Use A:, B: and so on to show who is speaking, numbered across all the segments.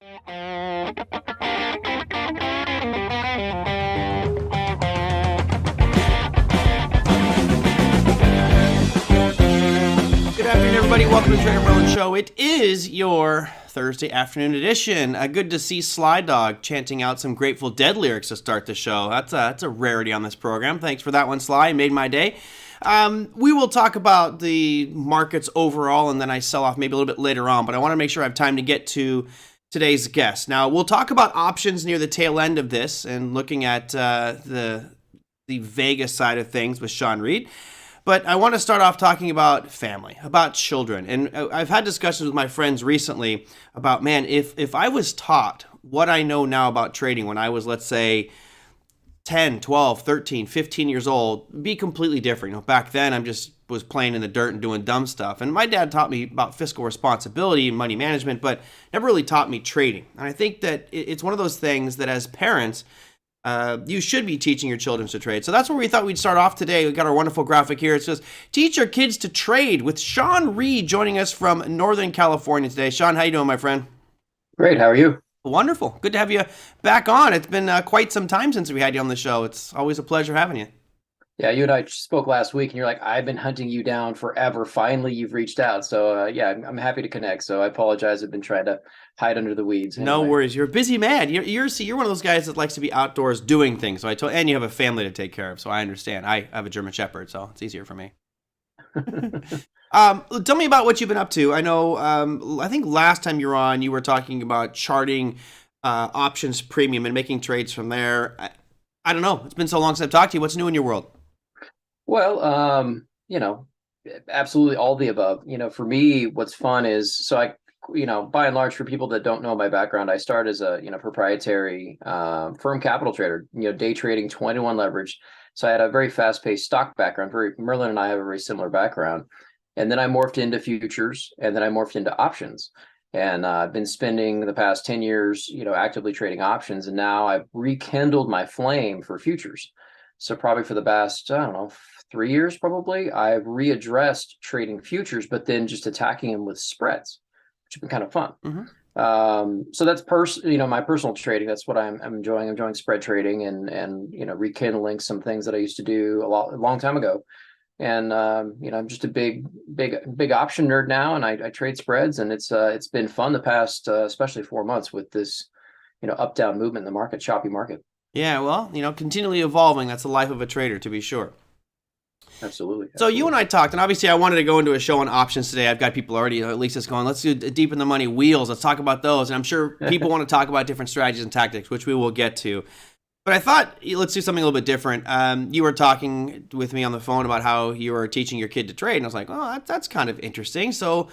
A: Good afternoon, everybody. Welcome to the TraderMerlin Show. It is your Thursday afternoon edition. Good to see Sly Dog chanting out some Grateful Dead lyrics to start the show. That's a rarity on this program. Thanks for that one, Sly. Made my day. We will talk about the markets overall, and then I sell off maybe a little bit later on, but I want to make sure I have time to get to today's guest. Now, we'll talk about options near the tail end of this and looking at the Vega side of things with Sean Reed. But I want to start off talking about family, about children. And I've had discussions with my friends recently about, man, if I was taught what I know now about trading when I was, let's say, 10, 12, 13, 15 years old, it'd be completely different. You know, back then, I just was playing in the dirt and doing dumb stuff. And my dad taught me about fiscal responsibility and money management, but never really taught me trading. And I think that it's one of those things that as parents, you should be teaching your children to trade. So that's where we thought we'd start off today. We got our wonderful graphic here. It says, teach your kids to trade with Sean Reed joining us from Northern California today. Sean, how you doing, my friend?
B: Great. How are you?
A: Wonderful. Good to have you back on. It's been quite some time since we had you on the show. It's always a pleasure having you.
B: Yeah, you and I spoke last week, and you're like, I've been hunting you down forever. Finally, you've reached out. So, yeah, I'm happy to connect. So I apologize. I've been trying to hide under the weeds.
A: No worries. You're a busy man. You're one of those guys that likes to be outdoors doing things. So and you have a family to take care of. So I understand. I have a German Shepherd, so it's easier for me. Tell me about what you've been up to. I know, I think last time you were on, you were talking about charting options premium and making trades from there. I don't know. It's been so long since I've talked to you. What's new in your world?
B: Well, absolutely all the above. For me, what's fun is, so by and large, for people that don't know my background, I started as a, proprietary firm capital trader, day trading 21 leverage. So I had a very fast-paced stock background. Merlin and I have a very similar background. And then I morphed into futures, and then I morphed into options. And I've been spending the past 10 years, actively trading options. And now I've rekindled my flame for futures. So probably for the past, 3 years, probably, I've readdressed trading futures, but then just attacking them with spreads, which have been kind of fun. Mm-hmm. So that's my personal trading. That's what I'm enjoying. I'm enjoying spread trading and rekindling some things that I used to do a long time ago. And I'm just a big option nerd now, and I trade spreads, and it's been fun the past especially 4 months with this up down movement in the market, choppy market.
A: Yeah, well, continually evolving. That's the life of a trader, to be sure.
B: Absolutely.
A: So you and I talked, and obviously I wanted to go into a show on options today. I've got people already, at least it's going, let's do deep in the money wheels. Let's talk about those. And I'm sure people want to talk about different strategies and tactics, which we will get to. But I thought, let's do something a little bit different. You were talking with me on the phone about how you were teaching your kid to trade. And I was like, oh, that's kind of interesting. So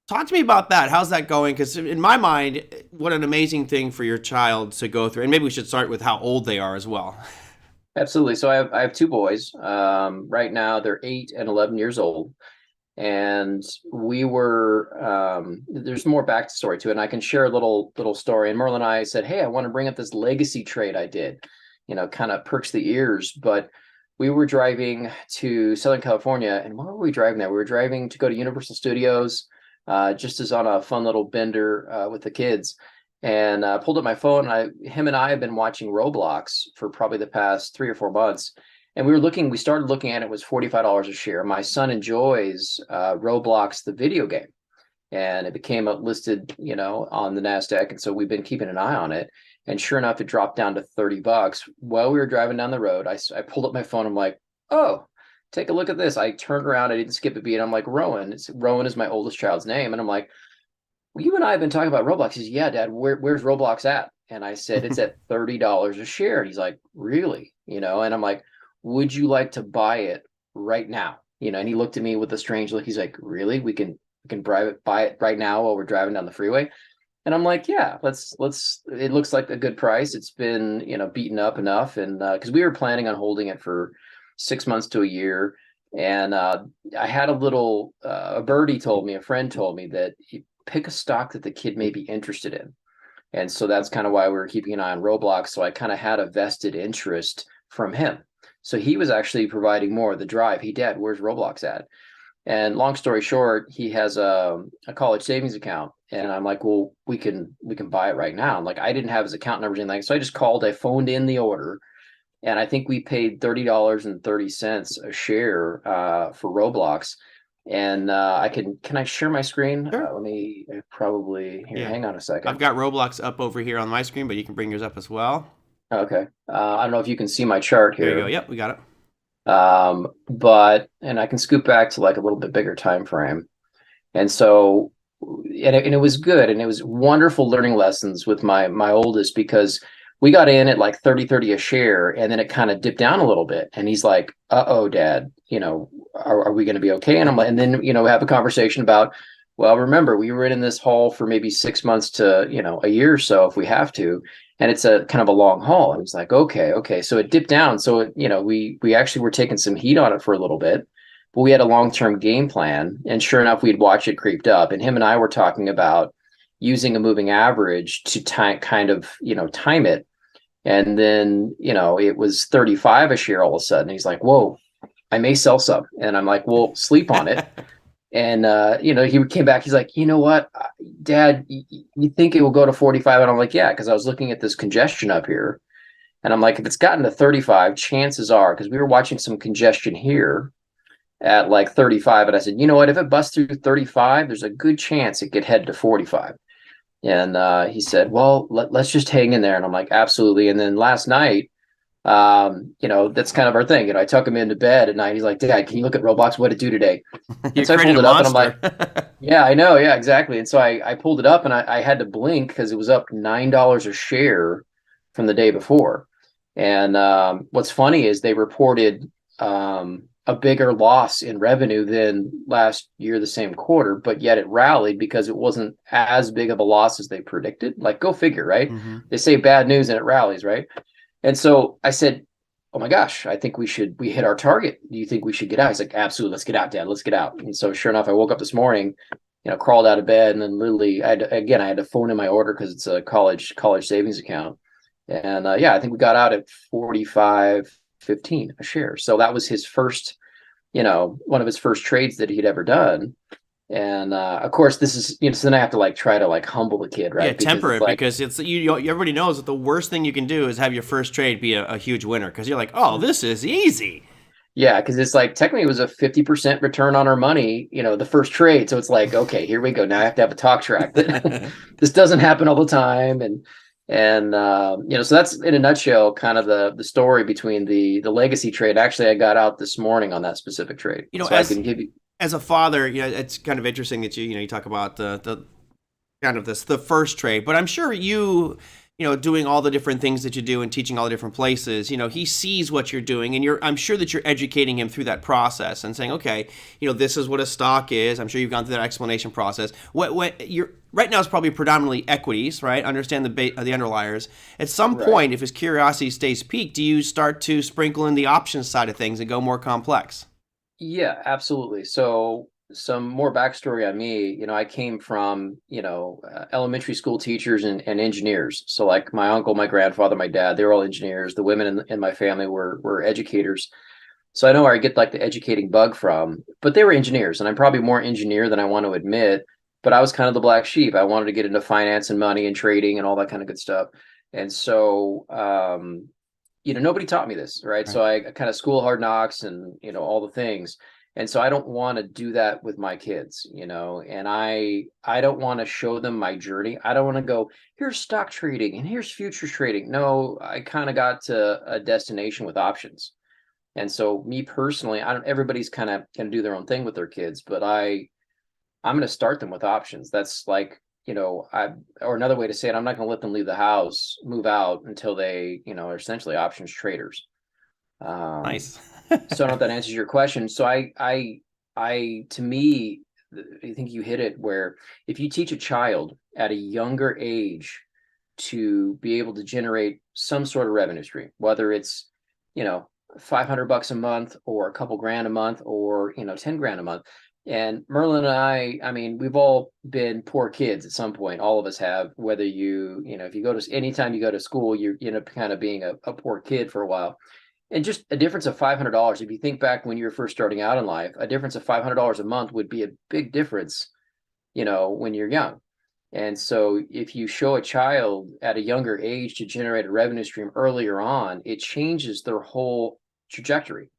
A: talk to me about that. How's that going? Because in my mind, what an amazing thing for your child to go through. And maybe we should start with how old they are as well.
B: Absolutely. So I have two boys. Right now, they're 8 and 11 years old. And we were, there's more backstory to it. And I can share a little story. And Merlin and I said, hey, I want to bring up this legacy trade I did, kind of perks the ears. But we were driving to Southern California. And why were we driving there? We were driving to go to Universal Studios, just as on a fun little bender with the kids. And pulled up my phone. Him and I have been watching Roblox for probably the past 3 or 4 months. And we started looking at it, was $45 a share. My son enjoys Roblox, the video game. And it became listed, on the NASDAQ. And so we've been keeping an eye on it. And sure enough, it dropped down to $30. While we were driving down the road, I pulled up my phone. I'm like, oh, take a look at this. I turned around. I didn't skip a beat. I'm like, Rowan. Rowan is my oldest child's name. And I'm like, well, you and I have been talking about Roblox. He says, yeah, Dad, where's Roblox at? And I said, it's at $30 a share. And he's like, really? And I'm like, would you like to buy it right now? And he looked at me with a strange look. He's like, really? We can buy it right now while we're driving down the freeway? And I'm like, yeah, let's, it looks like a good price. It's been, beaten up enough. And because we were planning on holding it for 6 months to a year. And I had a friend told me that pick a stock that the kid may be interested in. And so that's kind of why we were keeping an eye on Roblox. So I kind of had a vested interest from him. So he was actually providing more of the drive. Hey, Dad, where's Roblox at? And long story short, he has a college savings account. And I'm like, well, we can buy it right now. I'm like, I didn't have his account numbers and like, so I just called, I phoned in the order, and I think we paid $30.30 a share for Roblox. And can I share my screen?
A: Sure.
B: Let me probably here.
A: Yeah.
B: Hang on a
A: I've
B: second.
A: got Roblox up over here on my screen, but you can bring yours up as well.
B: Okay. I don't know if you can see my chart
A: There you go.
B: here.
A: Yep, we got it.
B: But and I can scoop back to like a little bit bigger time frame. And so and it was good, and it was wonderful learning lessons with my oldest, because we got in at like 30 a share, and then it kind of dipped down a little bit, and he's like, uh-oh, dad, are we going to be okay? And I'm like, and then have a conversation about, well, remember, we were in this haul for maybe 6 months to a year or so if we have to, and it's a kind of a long haul. And he's like, okay, so it dipped down, so we actually were taking some heat on it for a little bit, but we had a long-term game plan, and sure enough, we'd watch it creeped up. And him and I were talking about using a moving average to kind of time it. And then it was 35 a share all of a sudden. He's like, whoa, I may sell some. And I'm like, well, sleep on it. And he came back, he's like, you know what, dad, you think it will go to 45? And I'm like, yeah, because I was looking at this congestion up here, and I'm like, if it's gotten to 35, chances are, because we were watching some congestion here at like 35. And I said, you know what, if it busts through 35, there's a good chance it could head to 45. And he said, well, let's just hang in there. And I'm like, absolutely. And then last night, that's kind of our thing. I tuck him into bed at night. He's like, dad, can you look at Roblox? What it do today?
A: You
B: And so I
A: created
B: pulled
A: a
B: it up, and I'm
A: monster.
B: like, yeah, I know. Yeah, exactly. And so I pulled it up, and I had to blink because it was up $9 a share from the day before. And what's funny is they reported a bigger loss in revenue than last year, the same quarter, but yet it rallied because it wasn't as big of a loss as they predicted. Like, go figure, right?
A: Hmm.
B: They say bad news and it rallies, right? And so I said, oh my gosh, I think we hit our target. Do you think we should get out? He's like, absolutely. Let's get out, dad. Let's get out. And so sure enough, I woke up this morning, crawled out of bed, and then literally I had to phone in my order because it's a college savings account. And yeah, I think we got out at 45.15 a share. So that was his first, one of his first trades that he'd ever done. And of course, this is, so then I have to like try to like humble the kid, right?
A: Yeah,
B: Because
A: temper
B: it's
A: it,
B: like,
A: because everybody knows that the worst thing you can do is have your first trade be a huge winner, because you're like, oh, this is easy.
B: yeah, because it's like technically it was a 50% return on our money, the first trade. So it's like, okay, here we go. Now I have to have a talk track that this doesn't happen all the time. And so that's in a nutshell kind of the story between the legacy trade. Actually, I got out this morning on that specific trade.
A: You know,
B: So I
A: as
B: can give you.
A: as a father, it's kind of interesting that you talk about the kind of the first trade, but I'm sure doing all the different things that you do and teaching all the different places, he sees what you're doing, and I'm sure that you're educating him through that process and saying, okay, this is what a stock is. I'm sure you've gone through that explanation process. What you're right now is probably predominantly equities, right? Understand the underliers. At some
B: Right.
A: point, if his curiosity stays piqued, do you start to sprinkle in the options side of things and go more complex?
B: Yeah, absolutely. So some more backstory on me, I came from, elementary school teachers and engineers. So like my uncle, my grandfather, my dad, they were all engineers. The women in my family were educators. So I know where I get like the educating bug from, but they were engineers, and I'm probably more engineer than I want to admit, but I was kind of the black sheep. I wanted to get into finance and money and trading and all that kind of good stuff. And so nobody taught me this, right?
A: Right.
B: So I kind of school hard knocks and all the things. And so I don't want to do that with my kids, and I don't want to show them my journey. I don't want to go, here's stock trading and here's futures trading. No, I kind of got to a destination with options. And so me personally, I don't everybody's kind of can do their own thing with their kids, but I'm going to start them with options. That's like, or another way to say it, I'm not going to let them leave the house, move out until they, are essentially options traders.
A: Nice.
B: So I don't know if that answers your question. So to me, I think you hit it, where if you teach a child at a younger age to be able to generate some sort of revenue stream, whether it's, 500 bucks a month or a couple grand a month or, 10 grand a month. And Merlin and I mean, we've all been poor kids at some point. All of us have, whether if you go to, anytime you go to school, you end up kind of being a poor kid for a while. And just a difference of $500. If you think back when you were first starting out in life, a difference of $500 a month would be a big difference, when you're young. And so if you show a child at a younger age to generate a revenue stream earlier on, it changes their whole trajectory,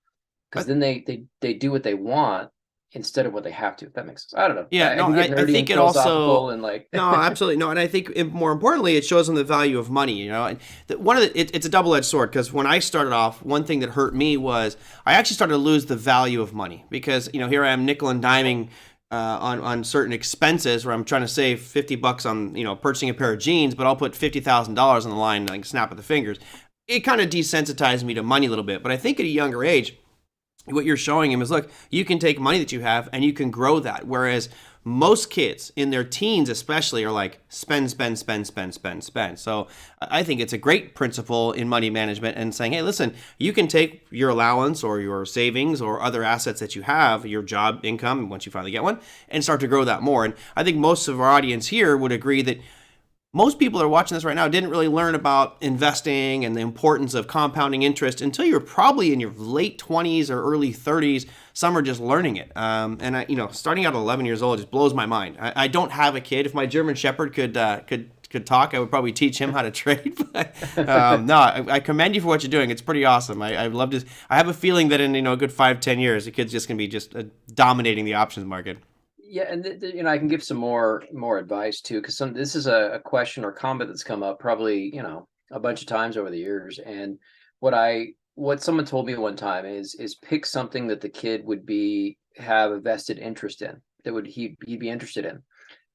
B: because then they do what they want instead of what they have to, if that makes sense. I don't know.
A: Yeah,
B: I
A: no,
B: can get
A: I
B: nerdy
A: think
B: and
A: it
B: philosophical
A: also,
B: and like,
A: no, absolutely no, and I think more importantly, it shows them the value of money. And one of it's a double-edged sword, because when I started off, one thing that hurt me was I actually started to lose the value of money, because here I am nickel and diming on certain expenses where I'm trying to save $50 on purchasing a pair of jeans, but I'll put $50,000 on the line like snap of the fingers. It kind of desensitized me to money a little bit, but I think at a younger age, what you're showing him is, look, you can take money that you have and you can grow that. Whereas most kids in their teens especially are like spend, spend, spend, spend, spend, spend. So I think it's a great principle in money management, and saying, hey, listen, you can take your allowance or your savings or other assets that you have, your job income, once you finally get one, and start to grow that more. And I think most of our audience here would agree that most people that are watching this right now didn't really learn about investing and the importance of compounding interest until you're probably in your late 20s or early 30s. Some are just learning it. And starting out at 11 years old just blows my mind. I don't have a kid. If my German Shepherd could talk, I would probably teach him how to trade. But no, I commend you for what you're doing. It's pretty awesome. I love this. I have a feeling that in a good 5-10 years, the kid's just going to be just dominating the options market.
B: yeah, and I can give some more advice too, because this is a question or comment that's come up probably a bunch of times over the years. And what someone told me one time is pick something that the kid would have a vested interest in, that he'd be interested in.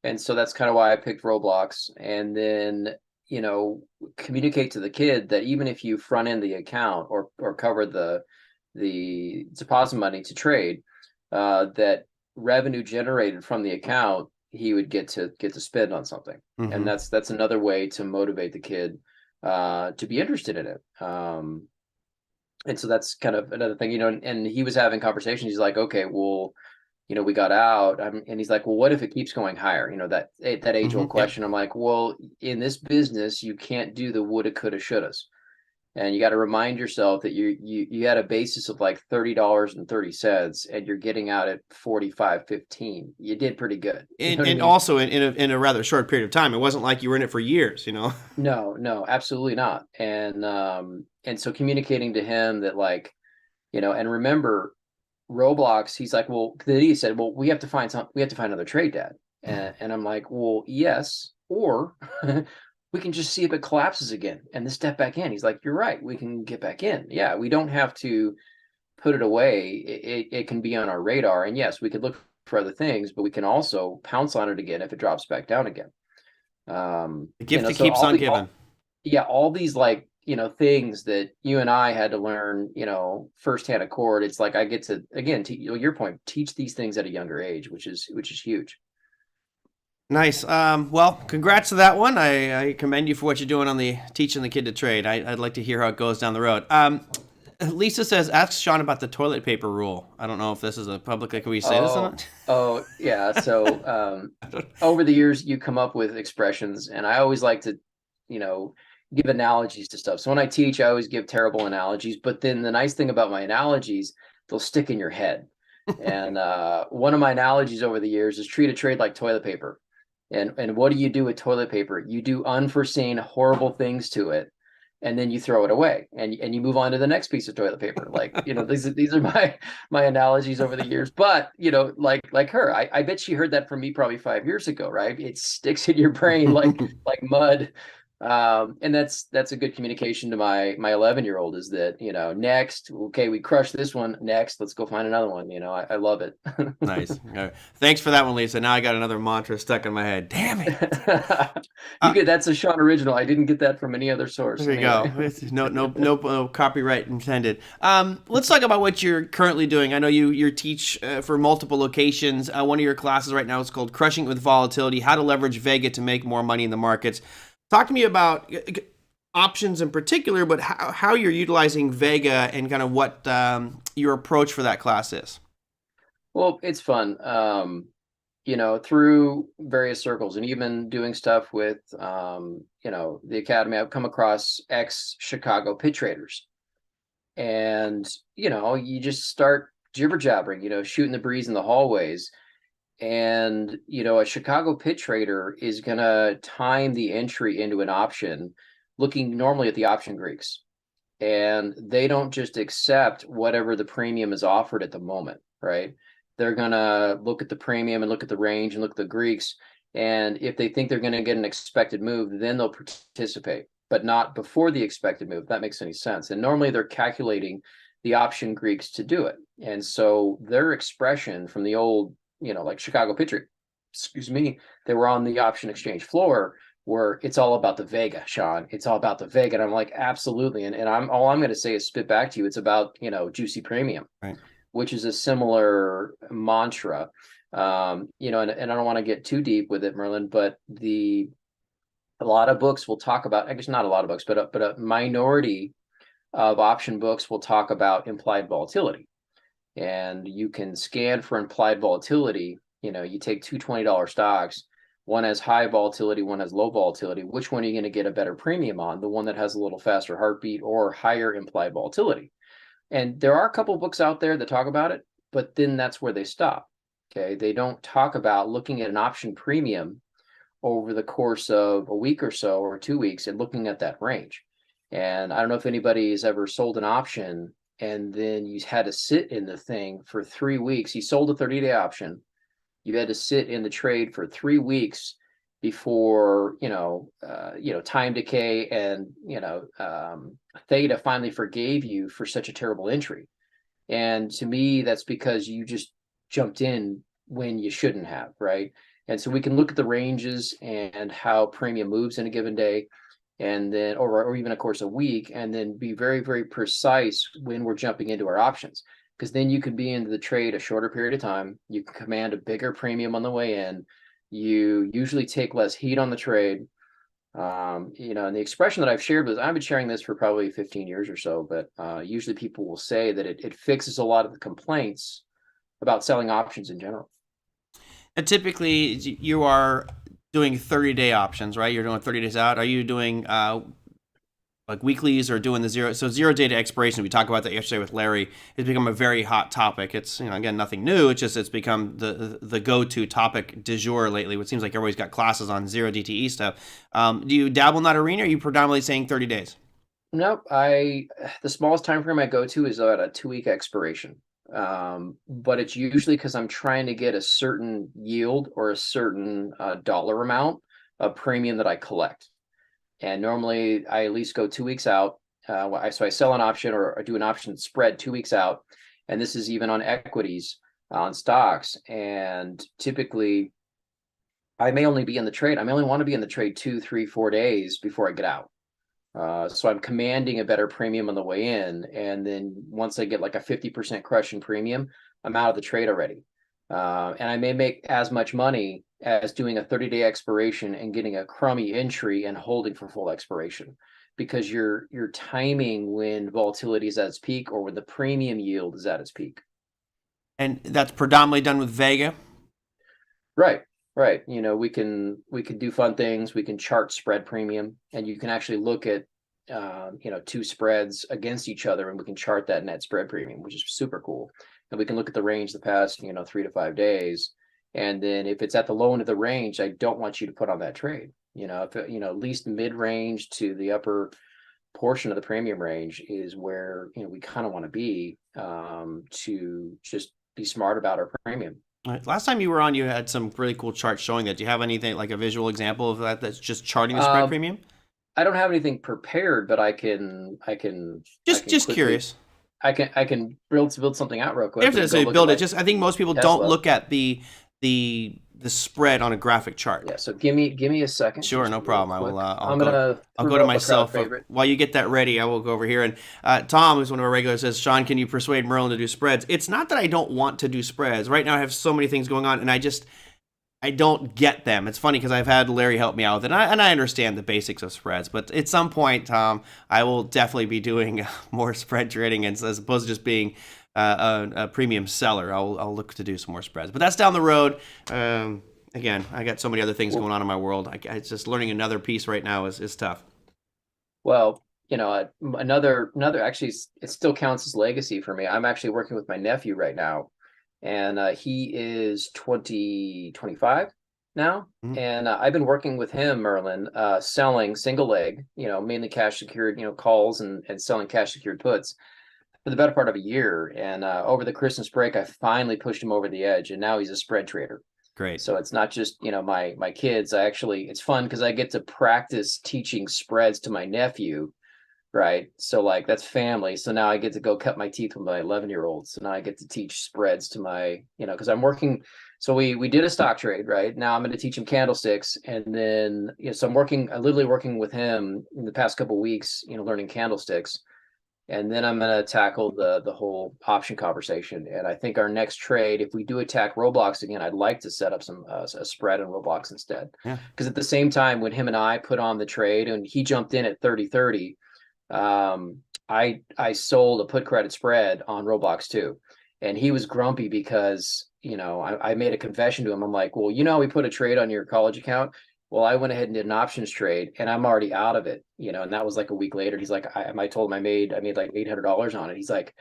B: And so that's kind of why I picked Roblox. And then communicate to the kid that even if you front end the account or cover the deposit money to trade, that revenue generated from the account he would get to spend on something.
A: Mm-hmm.
B: And that's another way to motivate the kid to be interested in it. And so that's kind of another thing, and he was having conversations. He's like, okay, well, we got out, and he's like, well, what if it keeps going higher? That age old question. Yep. I'm like, well, in this business, you can't do the woulda, coulda, shouldas. And you got to remind yourself that you had a basis of like $30.30, and you're getting out at 45.15. You did pretty good.
A: And also in a rather short period of time. It wasn't like you were in it for years,
B: No, absolutely not. And so communicating to him that, like, and remember Roblox, he's like, well, then he said, well, we have to find another trade, Dad. And I'm like, well, yes, or we can just see if it collapses again and then step back in. He's like, you're right, we can get back in. Yeah, we don't have to put it away. It can be on our radar. And yes, we could look for other things, but we can also pounce on it again if it drops back down again.
A: The gift that keeps on giving.
B: All these things that you and I had to learn, firsthand accord. It's like I get to, again, to your point, teach these things at a younger age, which is huge.
A: Nice. Well, congrats to that one. I commend you for what you're doing on the teaching the kid to trade. I'd like to hear how it goes down the road. Lisa says, ask Sean about the toilet paper rule. I don't know if this is a public, can we say this or not?
B: Oh, yeah. So over the years, you come up with expressions, and I always like to, give analogies to stuff. So when I teach, I always give terrible analogies, but then the nice thing about my analogies, they'll stick in your head. And one of my analogies over the years is treat a trade like toilet paper. And what do you do with toilet paper? You do unforeseen horrible things to it, and then you throw it away, and you move on to the next piece of toilet paper. Like, these are my analogies over the years. But like her, I bet she heard that from me probably 5 years ago, right? It sticks in your brain like mud. And that's a good communication to my 11-year-old, is that, next, okay, we crushed this one, next, let's go find another one. I love it.
A: Nice. Thanks for that one, Lisa. Now I got another mantra stuck in my head. Damn it.
B: That's a Sean original. I didn't get that from any other source.
A: There you go. No copyright intended. Let's talk about what you're currently doing. I know you teach for multiple locations. One of your classes right now is called Crushing It with Volatility: How to Leverage Vega to Make More Money in the Markets. Talk to me about options in particular, but how you're utilizing Vega and kind of what your approach for that class is.
B: Well, it's fun, through various circles, and even doing stuff with, the academy. I've come across ex-Chicago pit traders. and you just start jibber jabbering, shooting the breeze in the hallways. And a Chicago pit trader is going to time the entry into an option looking normally at the option Greeks, and they don't just accept whatever the premium is offered at the moment, right? They're going to look at the premium and look at the range and look at the Greeks, and if they think they're going to get an expected move, then they'll participate, but not before the expected move, if that makes any sense. And normally they're calculating the option Greeks to do it. And so their expression from the old, like Chicago pitcher, excuse me, they were on the option exchange floor, where it's all about the Vega, Sean. It's all about the Vega. And I'm like, absolutely. And I'm going to say is spit back to you. It's about, juicy premium,
A: Right.
B: which is a similar mantra. And I don't want to get too deep with it, Merlin, but a lot of books will talk about, I guess not a lot of books, but a minority of option books will talk about implied volatility. And you can scan for implied volatility. You take two $20 stocks, one has high volatility, one has low volatility. Which one are you going to get a better premium on? The one that has a little faster heartbeat or higher implied volatility. And there are a couple of books out there that talk about it, but then that's where they stop. Okay. They don't talk about looking at an option premium over the course of a week or so, or 2 weeks, and looking at that range. And I don't know if anybody has ever sold an option and then you had to sit in the thing for 3 weeks. You sold a 30-day option. You had to sit in the trade for 3 weeks before, time decay and, theta finally forgave you for such a terrible entry. And to me, that's because you just jumped in when you shouldn't have, right? And so we can look at the ranges and how premium moves in a given day, and then, or even of course a week, and then be very, very precise when we're jumping into our options. Because then you can be into the trade a shorter period of time. You can command a bigger premium on the way in. You usually take less heat on the trade. And the expression that I've shared with, I've been sharing this for probably 15 years or so, but usually people will say that it fixes a lot of the complaints about selling options in general.
A: And typically, you are doing 30-day options, right? You're doing 30 days out. Are you doing like weeklies or doing the zero day to expiration? We talked about that yesterday with Larry. It's become a very hot topic. It's, again, nothing new. It's just it's become the go-to topic du jour lately. It seems like everybody's got classes on zero DTE stuff. Do you dabble in that arena, or are you predominantly saying 30 days?
B: Nope. The smallest time frame I go to is about a 2-week expiration. But it's usually because I'm trying to get a certain yield or a certain dollar amount of premium that I collect. And normally I at least go 2 weeks out. So I sell an option or do an option spread 2 weeks out. And this is even on equities, on stocks. And typically I may only be in the trade. I may only want to be in the trade 2, 3, 4 days before I get out. So I'm commanding a better premium on the way in. And then once I get like a 50% crush in premium, I'm out of the trade already. And I may make as much money as doing a 30-day expiration and getting a crummy entry and holding for full expiration, because you're timing when volatility is at its peak or when the premium yield is at its peak.
A: And that's predominantly done with Vega?
B: Right. Right. We can do fun things. We can chart spread premium, and you can actually look at, two spreads against each other, and we can chart that net spread premium, which is super cool. And we can look at the range the past, 3 to 5 days. And then if it's at the low end of the range, I don't want you to put on that trade. If at least mid range to the upper portion of the premium range is where, we kind of want to be, to just be smart about our premium.
A: Right. Last time you were on, you had some really cool charts showing that. Do you have anything like a visual example of that that's just charting the spread premium?
B: I don't have anything prepared, but I can
A: Just
B: quickly,
A: curious.
B: I can build something out real quick.
A: You have to necessarily build it. Just I think most people
B: Tesla.
A: don't look at the spread on a graphic chart.
B: Yeah. So give me a second.
A: Sure, no problem. I will. I'll go
B: to
A: to myself while you get that ready. I will go over here. And Tom, who's one of our regulars, says, "Sean, can you persuade Merlin to do spreads?" It's not that I don't want to do spreads. Right now, I have so many things going on, and I don't get them. It's funny because I've had Larry help me out with it, and I understand the basics of spreads. But at some point, Tom, I will definitely be doing more spread trading, and as opposed to just being a premium seller, I'll look to do some more spreads. But that's down the road. Again, I got so many other things going on in my world. It's just learning another piece right now is tough.
B: Well, another actually, it still counts as legacy for me. I'm actually working with my nephew right now, and he is 25 now.
A: Mhm.
B: And I've been working with him, Merlin, selling single leg, mainly cash secured, calls and selling cash secured puts for the better part of a year. And over the Christmas break, I finally pushed him over the edge, and now he's a spread trader.
A: Great.
B: So it's not just, my kids. It's fun because I get to practice teaching spreads to my nephew, right? So like that's family. So now I get to go cut my teeth with my 11-year-old. So now I get to teach spreads to my, because I'm working. So we did a stock trade, right? Now I'm going to teach him candlesticks, and then so I'm literally working with him in the past couple of weeks, learning candlesticks. And then I'm going to tackle the whole option conversation. And I think our next trade, if we do attack Roblox again, I'd like to set up some a spread in Roblox instead.
A: Yeah.
B: Because at the same time, when him and I put on the trade, and he jumped in at 30-30, I sold a put credit spread on Roblox too. And he was grumpy because I made a confession to him. I'm like, well, we put a trade on your college account. Well, I went ahead and did an options trade, and I'm already out of it, and that was like a week later. He's like, I told him I made like $800 on it. He's like,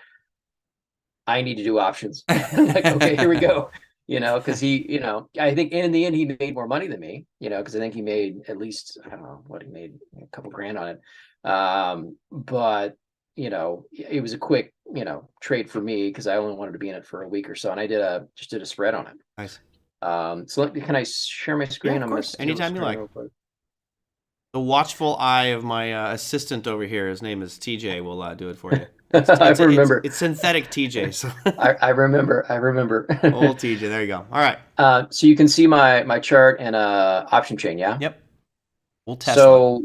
B: I need to do options. I'm like, okay, here we go. Because he, I think in the end he made more money than me, because I think he made at least, I don't know what he made, a couple grand on it. But it was a quick, trade for me because I only wanted to be in it for a week or so, and I just did a spread on it.
A: Nice.
B: So can I share my screen?
A: Yeah, of course. Anytime you like. The watchful eye of my assistant over here, his name is TJ, will do it for you.
B: I remember.
A: It's synthetic TJ. So
B: I remember.
A: old TJ. There you go. All right.
B: So you can see my chart and option chain. Yeah.
A: Yep. We'll Tesla.
B: So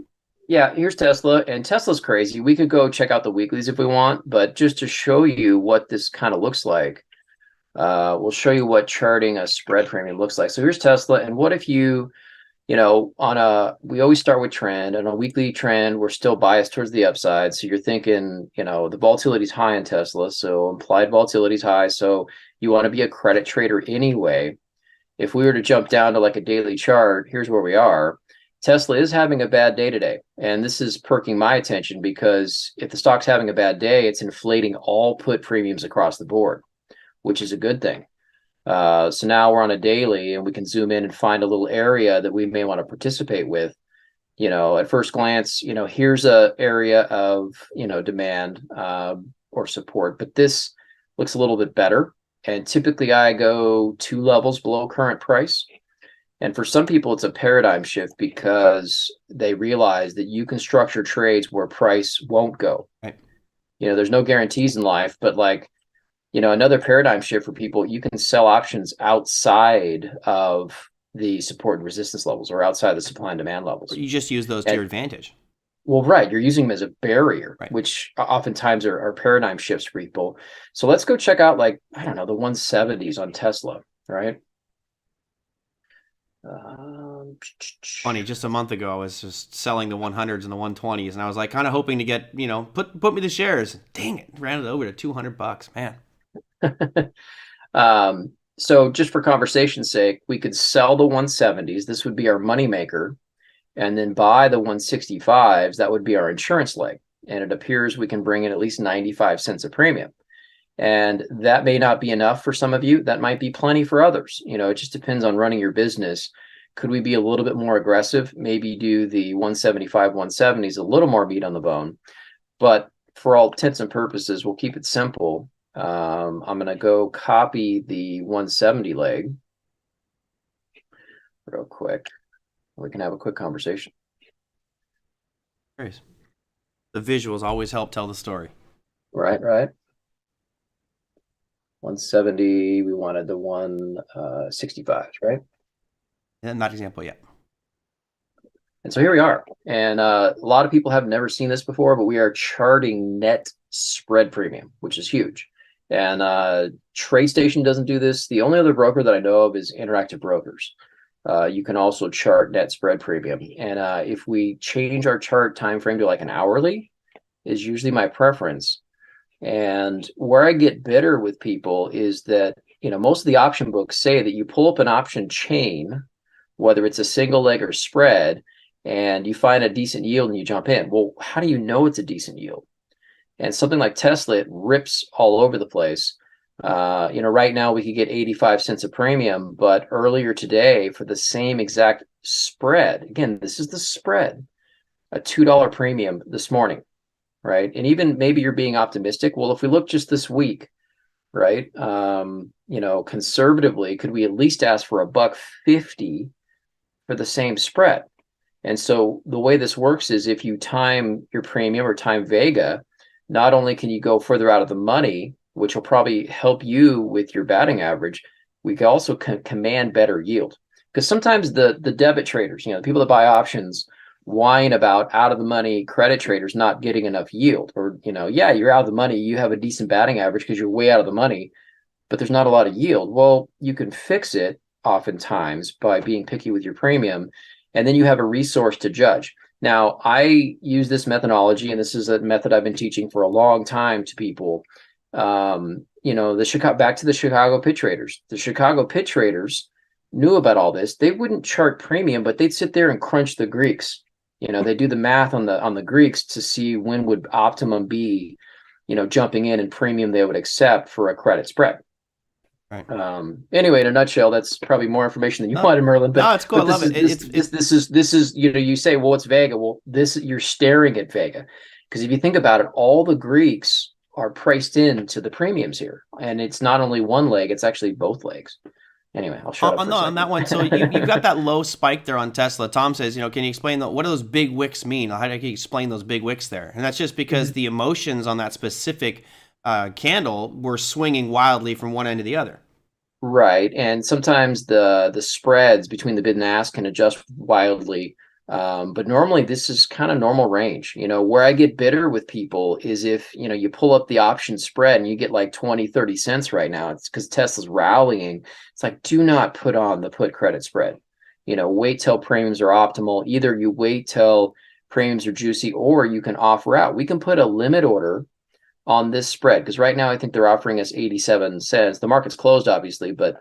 B: yeah, here's Tesla, and Tesla's crazy. We could go check out the weeklies if we want, but just to show you what this kind of looks like, we'll show you what charting a spread premium looks like. So here's Tesla, and what if you, we always start with trend, and on a weekly trend, we're still biased towards the upside. So you're thinking, the volatility is high in Tesla, so implied volatility is high. So you want to be a credit trader anyway. If we were to jump down to like a daily chart, here's where we are. Tesla is having a bad day today. And this is perking my attention because if the stock's having a bad day, it's inflating all put premiums across the board, which is a good thing. So now we're on a daily, and we can zoom in and find a little area that we may want to participate with. At first glance, here's a area of, demand or support, but this looks a little bit better. And typically I go 2 levels below current price. And for some people, it's a paradigm shift because they realize that you can structure trades where price won't go.
A: Right.
B: There's no guarantees in life, but another paradigm shift for people, you can sell options outside of the support and resistance levels or outside the supply and demand levels.
A: You just use those to your advantage.
B: Well, right. You're using them as a barrier,
A: right,
B: which oftentimes are paradigm shifts for people. So let's go check out the 170s on Tesla, right?
A: Funny, just a month ago, I was just selling the 100s and the 120s, and I was like kind of hoping to get, put me the shares. Dang it, ran it over to $200, man.
B: So just for conversation's sake, we could sell the 170s. This would be our moneymaker, and then buy the 165s. That would be our insurance leg. And it appears we can bring in at least 95 cents a premium. And that may not be enough for some of you. That might be plenty for others. It just depends on running your business. Could we be a little bit more aggressive? Maybe do the 175, 170s, a little more meat on the bone. But for all intents and purposes, we'll keep it simple. I'm going to go copy the 170 leg real quick. We can have a quick conversation.
A: The visuals always help tell the story.
B: Right. 170, we wanted the 165s, right?
A: Yeah, not example yet.
B: And so here we are. And a lot of people have never seen this before, but we are charting net spread premium, which is huge. And TradeStation doesn't do this. The only other broker that I know of is Interactive Brokers. You can also chart net spread premium. And if we change our chart time frame to like an hourly, is usually my preference. And where I get bitter with people is that, most of the option books say that you pull up an option chain, whether it's a single leg or spread, and you find a decent yield and you jump in. Well, how do you know it's a decent yield? And something like Tesla, it rips all over the place. Right now we could get 85 cents a premium, but earlier today for the same exact spread, again, this is the spread, a $2 premium this morning, right? And even maybe you're being optimistic. Well, if we look just this week, right? Conservatively, could we at least ask for $1.50 for the same spread? And so the way this works is if you time your premium or time Vega, not only can you go further out of the money, which will probably help you with your batting average, we can also command better yield. Because sometimes the debit traders, the people that buy options, whine about out of the money credit traders not getting enough yield. Or, yeah, you're out of the money, you have a decent batting average because you're way out of the money, but there's not a lot of yield. Well, you can fix it oftentimes by being picky with your premium, and then you have a resource to judge. Now, I use this methodology, and this is a method I've been teaching for a long time to people. Back to the Chicago pit traders. The Chicago pit traders knew about all this. They wouldn't chart premium, but they'd sit there and crunch the Greeks. They do the math on the Greeks to see when would optimum be, jumping in and premium they would accept for a credit spread.
A: Right.
B: Anyway, in a nutshell, that's probably more information than you
A: No,
B: wanted, Merlin. But
A: no, it's cool. I love it.
B: This is you say, well, it's Vega. Well, you're staring at Vega, because if you think about it, all the Greeks are priced into the premiums here, and it's not only one leg; it's actually both legs. Anyway, I'll shut up for a second.
A: On that one. So you've got that low spike there on Tesla. Tom says, can you explain what do those big wicks mean? How do you explain those big wicks there? And that's just because the emotions on that specific candle were swinging wildly from one end to the other.
B: Right, and sometimes the spreads between the bid and ask can adjust wildly. But normally this is kind of normal range. Where I get bitter with people is if, you pull up the option spread and you get like 20, 30 cents right now. It's because Tesla's rallying. It's like, do not put on the put credit spread. Wait till premiums are optimal. Either you wait till premiums are juicy, or you can offer out. We can put a limit order on this spread, because right now I think they're offering us 87 cents. The market's closed, obviously, but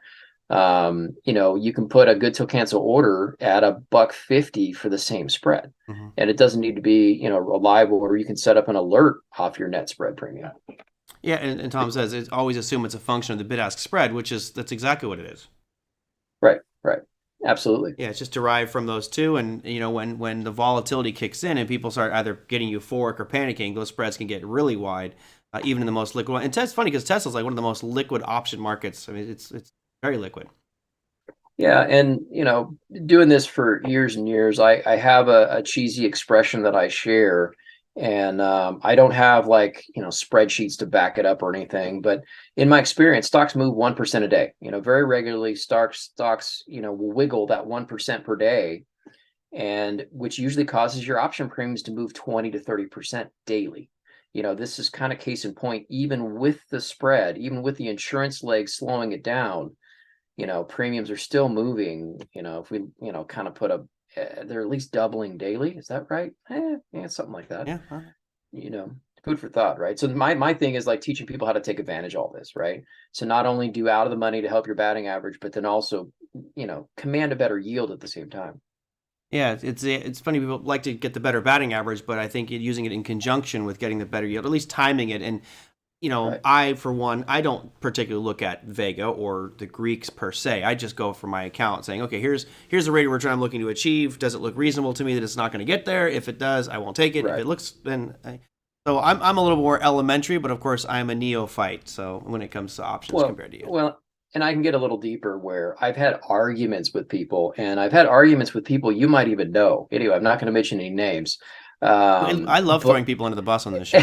B: you can put a good till cancel order at $1.50 for the same spread. And it doesn't need to be, a live order. You can set up an alert off your net spread premium.
A: Yeah, and Tom says it's always assume it's a function of the bid-ask spread, that's exactly what it is.
B: Right. Absolutely.
A: Yeah, it's just derived from those two, and when the volatility kicks in and people start either getting euphoric or panicking, those spreads can get really wide, even in the most liquid one. And it's funny because Tesla's like one of the most liquid option markets. I mean, it's very liquid.
B: Yeah, and doing this for years and years, I have a cheesy expression that I share, and I don't have spreadsheets to back it up or anything, but in my experience, stocks move 1% a day. Very regularly, stocks will wiggle that 1% per day, and which usually causes your option premiums to move 20 to 30% daily. This is kind of case in point. Even with the spread, even with the insurance leg slowing it down, premiums are still moving. If we kind of put they're at least doubling daily. Is that right? Yeah, something like that.
A: Yeah.
B: Food for thought, right? So my thing is like teaching people how to take advantage of all this, right? So not only do out of the money to help your batting average, but then also, command a better yield at the same time.
A: Yeah, it's funny, people like to get the better batting average, but I think using it in conjunction with getting the better yield, at least timing it. And right. I, for one, I don't particularly look at Vega or the Greeks per se. I just go for my account saying, okay, here's the rate of return I'm looking to achieve. Does it look reasonable to me that it's not going to get there? If it does, I won't take it. Right. If it looks, then so I'm a little more elementary, but of course I'm a neophyte. So when it comes to options compared to you.
B: Well, and I can get a little deeper where I've had arguments with people, and I've had arguments with people you might even know. Anyway, I'm not going to mention any names.
A: I love throwing people under the bus on this show.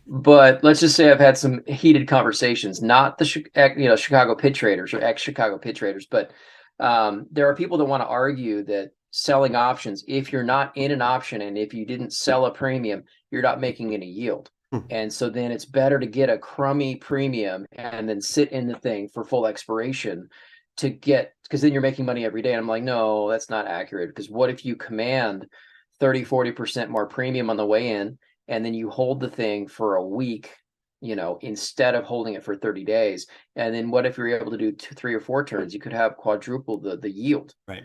B: But let's just say I've had some heated conversations, not the Chicago pit traders or ex-Chicago pit traders, but there are people that want to argue that selling options, if you're not in an option and if you didn't sell a premium, you're not making any yield. And so then it's better to get a crummy premium and then sit in the thing for full expiration because then you're making money every day. And I'm like, no, that's not accurate. Because what if you command 30, 40% more premium on the way in, and then you hold the thing for a week, instead of holding it for 30 days. And then what if you're able to do 2, 3, or 4 turns? You could have quadruple the yield.
A: Right.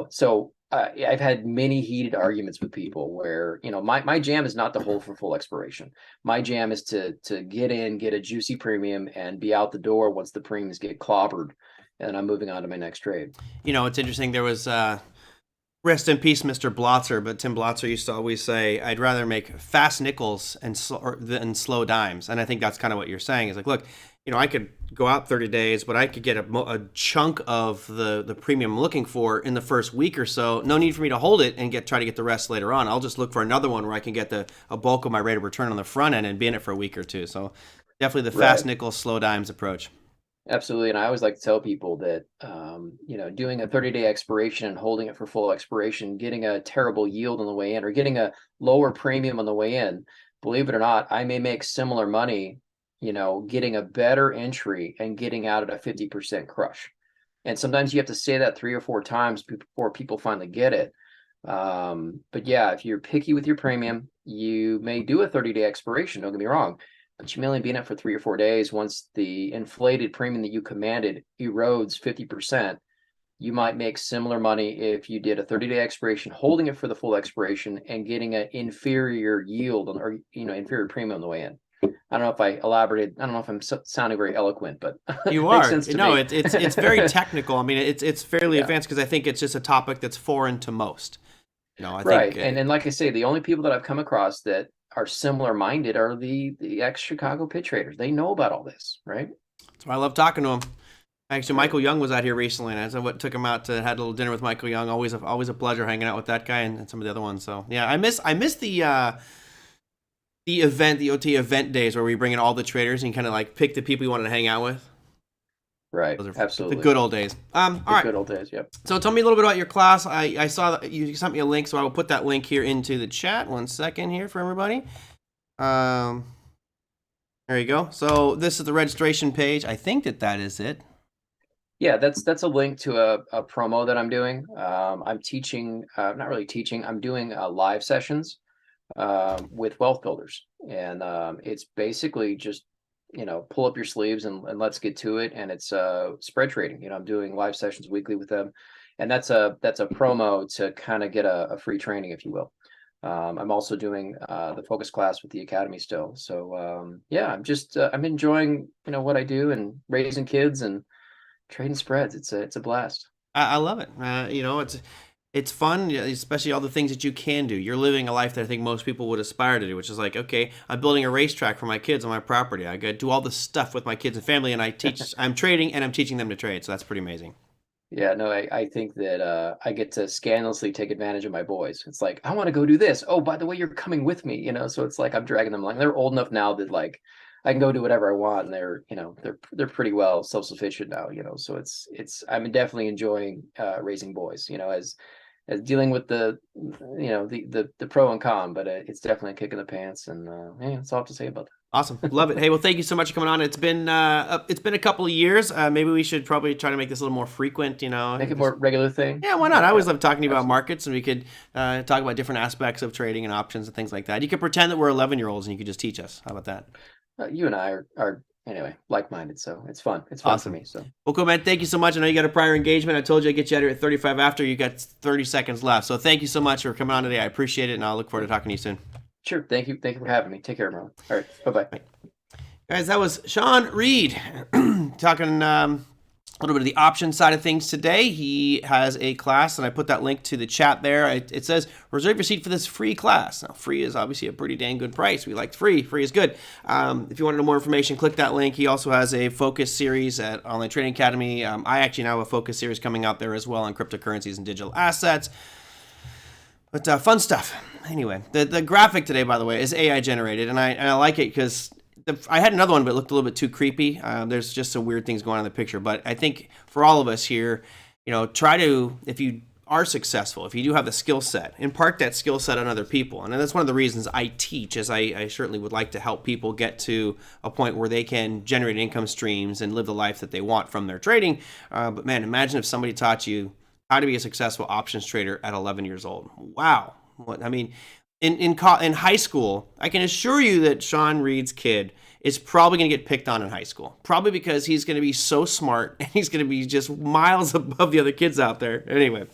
B: So I've had many heated arguments with people where, my jam is not to hold for full expiration. My jam is to get in, get a juicy premium, and be out the door once the premiums get clobbered, and I'm moving on to my next trade.
A: It's interesting. There was rest in peace, Mr. Blotzer, but Tim Blotzer used to always say, "I'd rather make fast nickels than slow dimes," and I think that's kind of what you're saying. Is like, look, I could go out 30 days, but I could get a chunk of the premium I'm looking for in the first week or so. No need for me to hold it and try to get the rest later on. I'll just look for another one where I can get a bulk of my rate of return on the front end and be in it for a week or two. So definitely the fast nickels, slow dimes approach.
B: Absolutely. And I always like to tell people that, doing a 30-day expiration and holding it for full expiration, getting a terrible yield on the way in or getting a lower premium on the way in, believe it or not, I may make similar money, getting a better entry and getting out at a 50% crush. And sometimes you have to say that 3 or 4 times before people finally get it. But yeah, if you're picky with your premium, you may do a 30-day expiration, don't get me wrong, but you may only be in it for 3 or 4 days. Once the inflated premium that you commanded erodes 50%, you might make similar money if you did a 30-day expiration, holding it for the full expiration and getting an inferior yield or inferior premium on the way in. I don't know if I elaborated. I don't know if I'm sounding very eloquent, but
A: you are. Makes sense to me. It's very technical. I mean, it's fairly advanced because I think it's just a topic that's foreign to most. I
B: think,
A: and
B: then like I say, the only people that I've come across that are similar minded are the ex-Chicago pit traders. They know about all this, right?
A: That's why I love talking to them. Actually, Michael Young was out here recently, and I took him out to had a little dinner with Michael Young. Always a pleasure hanging out with that guy and some of the other ones. So yeah, I miss the event, the OT event days where we bring in all the traders and kind of like pick the people you wanted to hang out with.
B: Right. Absolutely.
A: The good old days. All right.
B: Good old days. Yep.
A: So tell me a little bit about your class. I saw that you sent me a link, so I will put that link here into the chat. 1 second here for everybody. There you go. So this is the registration page. I think that is it.
B: Yeah, that's a link to a promo that I'm doing. I'm teaching, not really teaching. I'm doing live sessions with wealth builders, and it's basically just pull up your sleeves and let's get to it. And it's spread trading. I'm doing live sessions weekly with them, and that's a promo to kind of get a free training, if you will. I'm also doing the focus class with the academy still. So yeah, I'm enjoying what I do and raising kids and trading spreads. It's a blast.
A: I love it. It's fun, especially all the things that you can do. You're living a life that I think most people would aspire to do, which is like, okay, I'm building a racetrack for my kids on my property. I got to do all this stuff with my kids and family, and I'm trading, and I'm teaching them to trade. So that's pretty amazing.
B: Yeah, no, I think that I get to scandalously take advantage of my boys. It's like, I want to go do this. Oh, by the way, you're coming with me, So it's like I'm dragging them along. They're old enough now that like I can go do whatever I want, and they're pretty well self-sufficient now, So I'm definitely enjoying raising boys, as dealing with the pro and con, but it's definitely a kick in the pants, and that's all I have to say about that.
A: Awesome. Love it. Hey, well, thank you so much for coming on. It's been a couple of years. Maybe we should probably try to make this a little more frequent,
B: Make it more regular thing.
A: Yeah, why not? I always love talking to you about markets, and we could talk about different aspects of trading and options and things like that. You could pretend that we're 11-year-olds and you could just teach us. How about that?
B: You and I are anyway, like-minded, so it's fun. It's fun
A: awesome.
B: For me. So
A: well, cool, man. Thank you so much. I know you got a prior engagement. I told you I'd get you out here at 35 after. You got 30 seconds left. So thank you so much for coming on today. I appreciate it, and I'll look forward to talking to you soon.
B: Sure. Thank you. Thank you for having me. Take care, Merlin. All right. Bye-bye.
A: Guys, that was Sean Reed talking a little bit of the option side of things today. He has a class, and I put that link to the chat there. It says, reserve your seat for this free class. Now, free is obviously a pretty dang good price. We like free. Free is good. If you want to know more information, click that link. He also has a focus series at Online Trading Academy. I actually now have a focus series coming out there as well on cryptocurrencies and digital assets. But fun stuff. Anyway, the graphic today, by the way, is AI generated, and I like it because I had another one, but it looked a little bit too creepy. There's just some weird things going on in the picture. But I think for all of us here, try to, if you are successful, if you do have the skill set, impart that skill set on other people. And that's one of the reasons I teach, is I certainly would like to help people get to a point where they can generate income streams and live the life that they want from their trading. But man, imagine if somebody taught you how to be a successful options trader at 11 years old. Wow. In high school, I can assure you that Sean Reed's kid is probably going to get picked on in high school. Probably because he's going to be so smart and he's going to be just miles above the other kids out there. Anyway,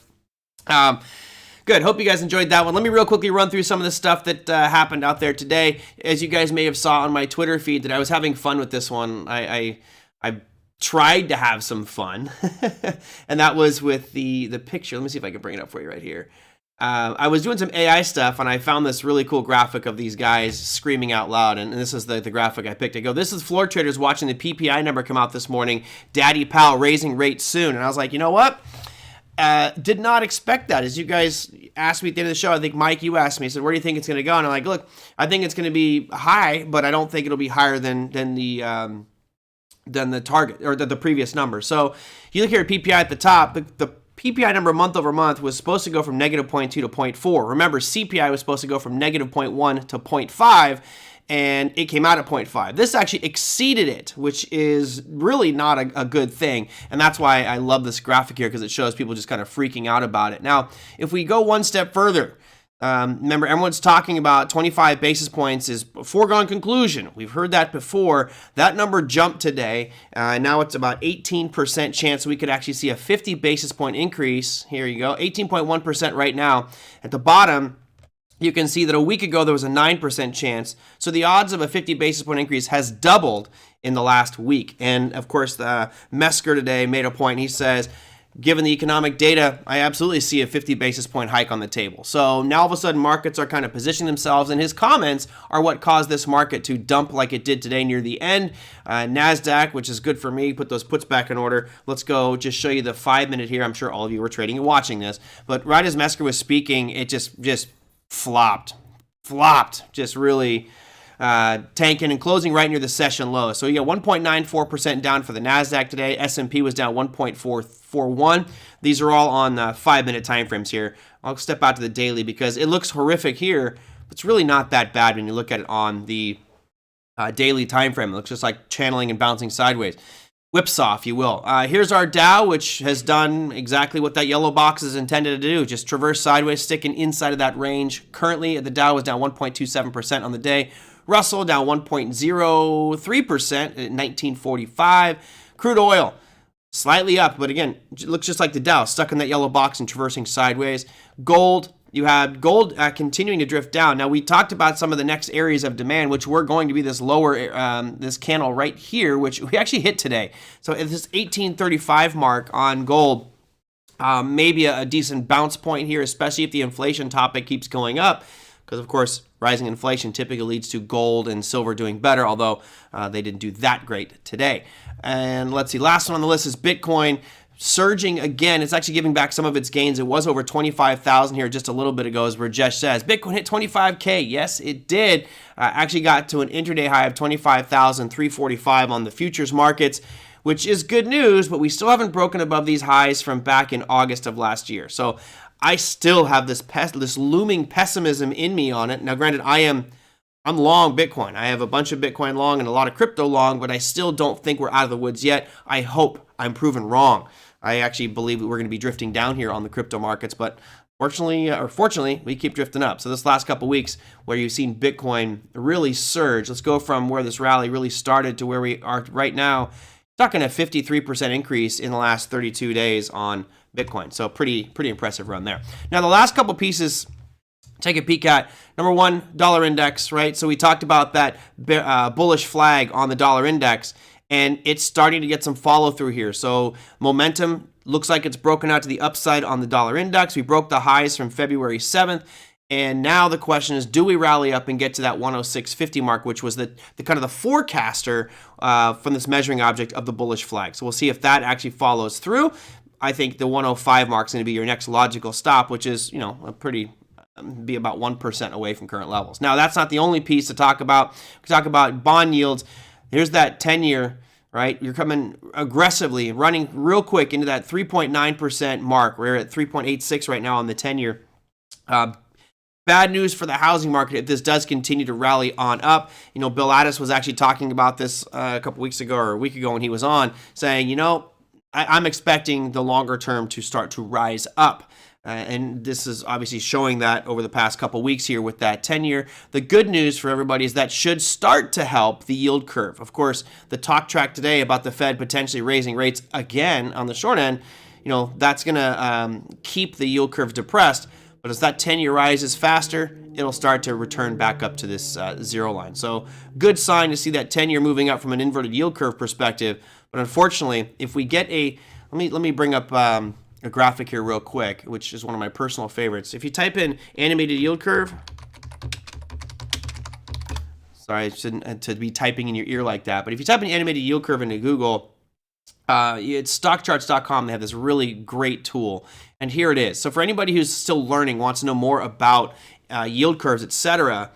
A: Good. Hope you guys enjoyed that one. Let me real quickly run through some of the stuff that happened out there today. As you guys may have saw on my Twitter feed, that I was having fun with this one. I tried to have some fun, and that was with the picture. Let me see if I can bring it up for you right here. I was doing some AI stuff, and I found this really cool graphic of these guys screaming out loud, and this is the graphic I picked. I go, this is floor traders watching the PPI number come out this morning. Daddy Powell raising rates soon. And I was like, you know what? Did not expect that. As you guys asked me at the end of the show, I think, Mike, you asked me, I said, where do you think it's going to go? And I'm like, look, I think it's going to be high, but I don't think it'll be higher than the target or the previous number. So you look here at PPI at the top, the PPI number month over month was supposed to go from negative 0.2 to 0.4. Remember, CPI was supposed to go from negative 0.1 to 0.5, and it came out at 0.5. This actually exceeded it, which is really not a good thing. And that's why I love this graphic here, because it shows people just kind of freaking out about it. Now, if we go one step further, remember, everyone's talking about 25 basis points is a foregone conclusion. We've heard that before. That number jumped today. Now it's about 18% chance we could actually see a 50 basis point increase. Here you go, 18.1% right now. At the bottom, you can see that a week ago there was a 9% chance. So the odds of a 50 basis point increase has doubled in the last week. And of course, Mesker today made a point. He says, given the economic data, I absolutely see a 50 basis point hike on the table. So now all of a sudden markets are kind of positioning themselves, and his comments are what caused this market to dump like it did today near the end. NASDAQ, which is good for me, put those puts back in order. Let's go just show you the 5-minute here. I'm sure all of you were trading and watching this. But right as Mesker was speaking, it just flopped, just really tanking and closing right near the session low. So 1.94% down for the NASDAQ today. S&P was down 1.41. These are all on 5-minute time frames here. I'll step out to the daily because it looks horrific here, but it's really not that bad when you look at it on the daily time frame. It looks just like channeling and bouncing sideways. Whipsaw, if you will. Here's our Dow, which has done exactly what that yellow box is intended to do, just traverse sideways, sticking inside of that range. Currently, the Dow is down 1.27% on the day. Russell down 1.03% at 1945. Crude oil slightly up, but again, it looks just like the Dow, stuck in that yellow box and traversing sideways. Gold, you have gold continuing to drift down. Now, we talked about some of the next areas of demand, which were going to be this lower, this candle right here, which we actually hit today. So at this 1835 mark on gold, maybe a decent bounce point here, especially if the inflation topic keeps going up, because of course, rising inflation typically leads to gold and silver doing better, although they didn't do that great today. And let's see, last one on the list is Bitcoin. Surging again. It's actually giving back some of its gains. It was over 25,000 here just a little bit ago, as Rajesh says. Bitcoin hit 25K. Yes, it did. Actually got to an intraday high of 25,345 on the futures markets, which is good news, but we still haven't broken above these highs from back in August of last year. So I still have this looming pessimism in me on it. Now, granted, I'm long Bitcoin. I have a bunch of Bitcoin long and a lot of crypto long, but I still don't think we're out of the woods yet. I hope I'm proven wrong. I actually believe that we're going to be drifting down here on the crypto markets, but fortunately, we keep drifting up. So this last couple weeks where you've seen Bitcoin really surge, let's go from where this rally really started to where we are right now, talking a 53% increase in the last 32 days on Bitcoin. So pretty impressive run there. Now, the last couple pieces, take a peek at. Number one, dollar index, right? So we talked about that bullish flag on the dollar index, and it's starting to get some follow through here. So momentum looks like it's broken out to the upside on the dollar index. We broke the highs from February 7th. And now the question is, do we rally up and get to that 106.50 mark, which was the kind of the forecaster from this measuring object of the bullish flag. So we'll see if that actually follows through. I think the 105 mark is going to be your next logical stop, which is, be about 1% away from current levels. Now, that's not the only piece to talk about. We talk about bond yields. Here's that 10-year, right? You're coming aggressively, running real quick into that 3.9% mark. We're at 3.86 right now on the 10-year. Bad news for the housing market if this does continue to rally on up. Bill Addis was actually talking about this a couple weeks ago or a week ago when he was on, saying, I'm expecting the longer term to start to rise up. And this is obviously showing that over the past couple weeks here with that 10-year. The good news for everybody is that should start to help the yield curve. Of course, the talk track today about the Fed potentially raising rates again on the short end, that's going to keep the yield curve depressed. But as that 10-year rises faster, it'll start to return back up to this zero line. So good sign to see that 10-year moving up from an inverted yield curve perspective. But unfortunately, if we get let me bring up a graphic here real quick, which is one of my personal favorites. If you type in animated yield curve, sorry, I shouldn't to be typing in your ear like that. But if you type in animated yield curve into Google, it's stockcharts.com. They have this really great tool, and here it is. So for anybody who's still learning, wants to know more about yield curves, etc.,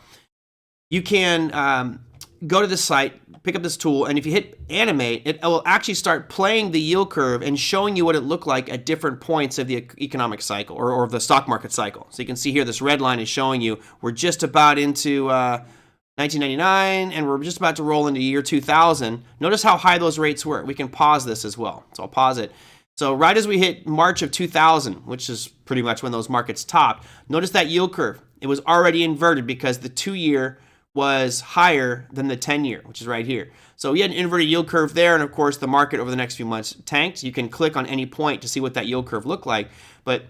A: you can go to this site, pick up this tool, and if you hit animate, it will actually start playing the yield curve and showing you what it looked like at different points of the economic cycle or the stock market cycle. So you can see here this red line is showing you we're just about into 1999, and we're just about to roll into year 2000. Notice how high those rates were. We can pause this as well. So I'll pause it. So right as we hit March of 2000, which is pretty much when those markets topped, notice that yield curve. It was already inverted because the 2-year was higher than the 10-year, which is right here. So we had an inverted yield curve there, and of course the market over the next few months tanked. You can click on any point to see what that yield curve looked like. But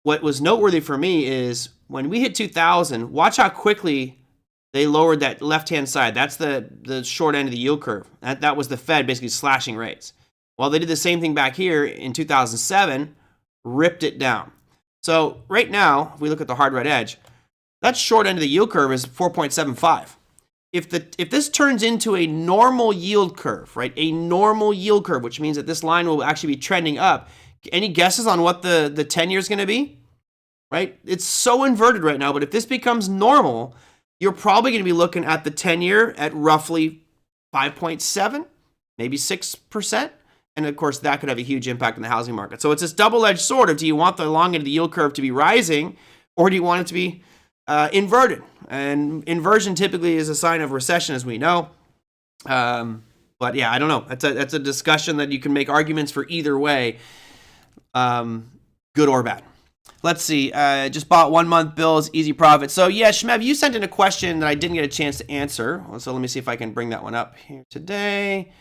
A: what was noteworthy for me is when we hit 2000, watch how quickly they lowered that left-hand side. That's the short end of the yield curve. That was the Fed basically slashing rates. Well, they did the same thing back here in 2007, ripped it down. So right now, if we look at the hard red edge, that short end of the yield curve is 4.75. If this turns into a normal yield curve, right, a normal yield curve, which means that this line will actually be trending up, any guesses on what the 10-year is going to be? Right? It's so inverted right now, but if this becomes normal, you're probably going to be looking at the 10-year at roughly 5.7, maybe 6%. And of course, that could have a huge impact on the housing market. So it's this double-edged sword of, do you want the long end of the yield curve to be rising, or do you want it to be inverted? And inversion typically is a sign of recession, as we know. But yeah, I don't know. That's a discussion that you can make arguments for either way, good or bad. Let's see. Just bought 1 month bills, easy profit. So yeah, Shmev, you sent in a question that I didn't get a chance to answer. So let me see if I can bring that one up here today.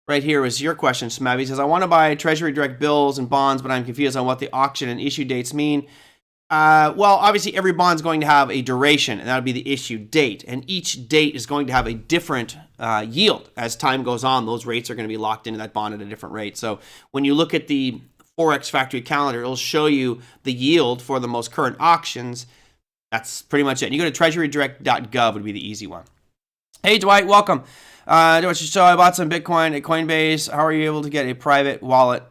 A: Right here was your question, Shmev. He says, I want to buy Treasury Direct bills and bonds, but I'm confused on what the auction and issue dates mean. Well, obviously every bond's going to have a duration, and that'll be the issue date. And each date is going to have a different yield. As time goes on, those rates are going to be locked into that bond at a different rate. So when you look at the Forex factory calendar, it'll show you the yield for the most current auctions. That's pretty much it. You go to treasurydirect.gov would be the easy one. Hey, Dwight, welcome. So I bought some Bitcoin at Coinbase. How are you able to get a private wallet?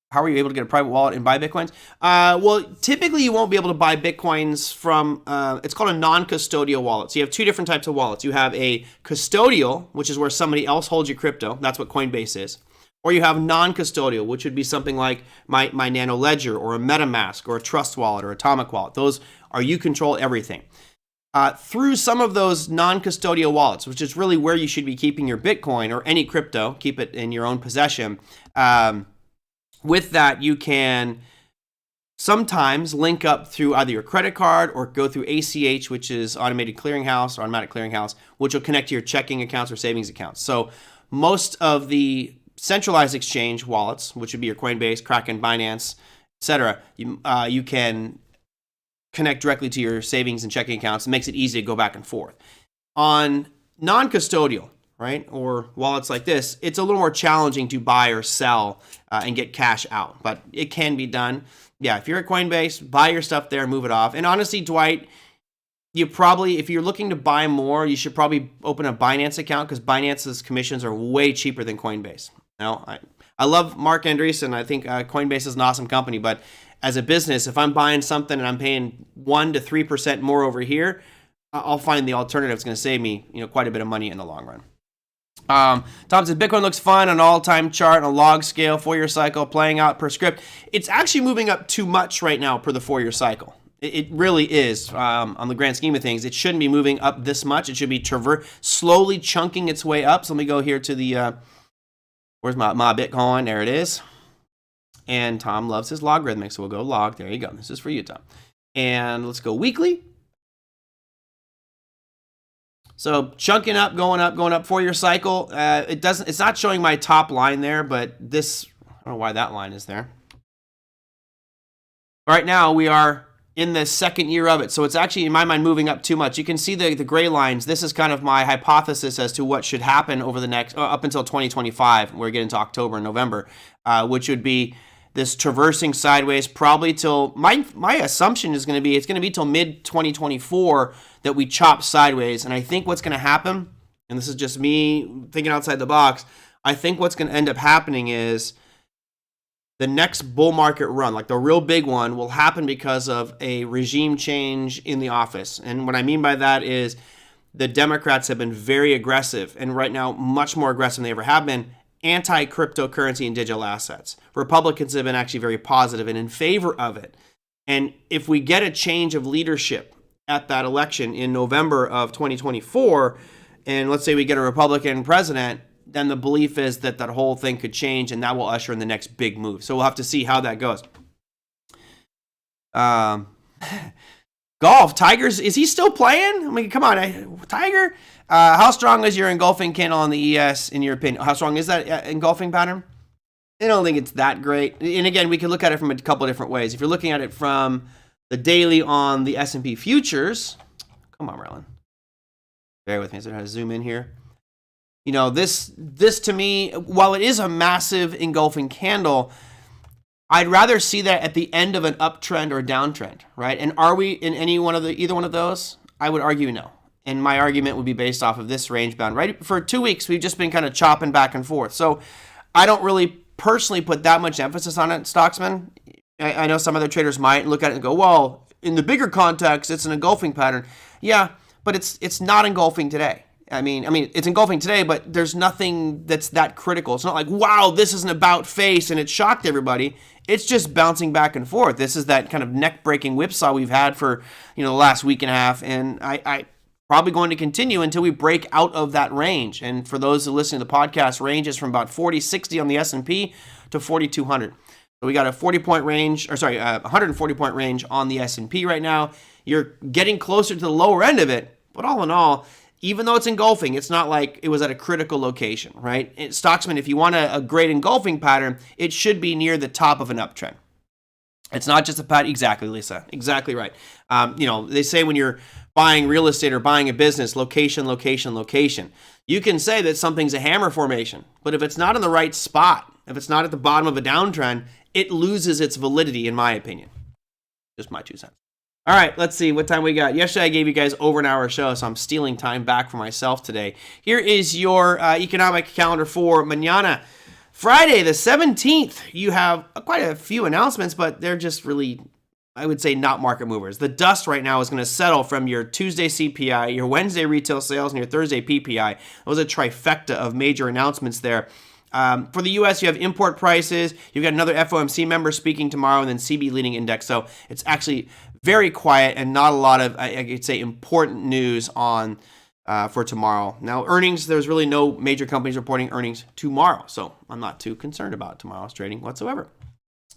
A: And buy Bitcoins? Well, typically you won't be able to buy Bitcoins from, it's called a non-custodial wallet. So you have two different types of wallets. You have a custodial, which is where somebody else holds your crypto. That's what Coinbase is. Or you have non-custodial, which would be something like my Nano Ledger or a MetaMask or a Trust Wallet or Atomic Wallet. Those are you control everything. Through some of those non-custodial wallets, which is really where you should be keeping your Bitcoin or any crypto, keep it in your own possession. With that, you can sometimes link up through either your credit card or go through ACH, which is automatic clearinghouse, which will connect to your checking accounts or savings accounts. So most of the centralized exchange wallets, which would be your Coinbase, Kraken, Binance, etc., you can connect directly to your savings and checking accounts. It makes it easy to go back and forth. On non-custodial, right, or wallets like this, it's a little more challenging to buy or sell and get cash out, but it can be done. Yeah, if you're at Coinbase, buy your stuff there, move it off. And honestly, Dwight, if you're looking to buy more, you should probably open a Binance account because Binance's commissions are way cheaper than Coinbase. Now, I love Mark Andreessen. I think Coinbase is an awesome company, but as a business, if I'm buying something and I'm paying 1% to 3% more over here, I'll find the alternative is going to save me, quite a bit of money in the long run. Tom says, Bitcoin looks fine on an all-time chart, on a log scale, 4-year cycle, playing out per script. It's actually moving up too much right now per the 4-year cycle. It really is. On the grand scheme of things, it shouldn't be moving up this much. It should be slowly chunking its way up. So let me go here to the, where's my Bitcoin? There it is. And Tom loves his logarithmic, so we'll go log. There you go. This is for you, Tom. And let's go weekly. So chunking up, going up, 4-year cycle. It's not showing my top line there, but this, I don't know why that line is there. Right now, we are in the second year of it. So it's actually, in my mind, moving up too much. You can see the gray lines. This is kind of my hypothesis as to what should happen over the next, up until 2025. We're getting to October and November, which would be this traversing sideways probably till, my assumption is going to be, it's going to be till mid-2024 that we chop sideways. And I think what's going to happen, and this is just me thinking outside the box, I think what's going to end up happening is the next bull market run, like the real big one, will happen because of a regime change in the office. And what I mean by that is the Democrats have been very aggressive, and right now much more aggressive than they ever have been, anti-cryptocurrency and digital assets. Republicans have been actually very positive and in favor of it. And if we get a change of leadership at that election in November of 2024, and let's say we get a Republican president, then the belief is that that whole thing could change, and that will usher in the next big move. So we'll have to see how that goes. Golf, Tiger's, is he still playing? I mean, come on, Tiger. How strong is your engulfing candle on the ES, in your opinion? How strong is that engulfing pattern? I don't think it's that great. And again, we can look at it from a couple of different ways. If you're looking at it from the daily on the S&P futures, come on, Merlin. Bear with me. So I'm going to zoom in here. You know, this to me, while it is a massive engulfing candle, I'd rather see that at the end of an uptrend or downtrend, right? And are we in either one of those? I would argue no. And my argument would be based off of this range bound, right? For 2 weeks, we've just been kind of chopping back and forth. So I don't really personally put that much emphasis on it, Stocksman. I know some other traders might look at it and go, well, in the bigger context, it's an engulfing pattern. Yeah, but it's not engulfing today. I mean, it's engulfing today, but there's nothing that's that critical. It's not like, wow, this is an about face and it shocked everybody. It's just bouncing back and forth. This is that kind of neck-breaking whipsaw we've had for, the last week and a half, and I probably going to continue until we break out of that range. And for those who listen to the podcast, ranges from about 4060 on the S&P to 4200. So we got a 40-point range, 140-point range on the S&P right now. You're getting closer to the lower end of it, but all in all, even though it's engulfing, it's not like it was at a critical location, right? Stocksman, if you want a great engulfing pattern, it should be near the top of an uptrend. It's not just a pattern. Exactly, Lisa. Exactly right. They say when you're buying real estate or buying a business, location, location, location. You can say that something's a hammer formation, but if it's not in the right spot, if it's not at the bottom of a downtrend, it loses its validity, in my opinion. Just my 2 cents. All right, let's see what time we got. Yesterday, I gave you guys over an hour show, so I'm stealing time back for myself today. Here is your economic calendar for mañana. Friday, the 17th, you have quite a few announcements, but they're just really, I would say, not market movers. The dust right now is going to settle from your Tuesday CPI, your Wednesday retail sales, and your Thursday PPI. It was a trifecta of major announcements there. For the U.S., you have import prices. You've got another FOMC member speaking tomorrow, and then CB leading index. So it's actually very quiet and not a lot of, I could say, important news on for tomorrow. Now, earnings, there's really no major companies reporting earnings tomorrow, so I'm not too concerned about tomorrow's trading whatsoever.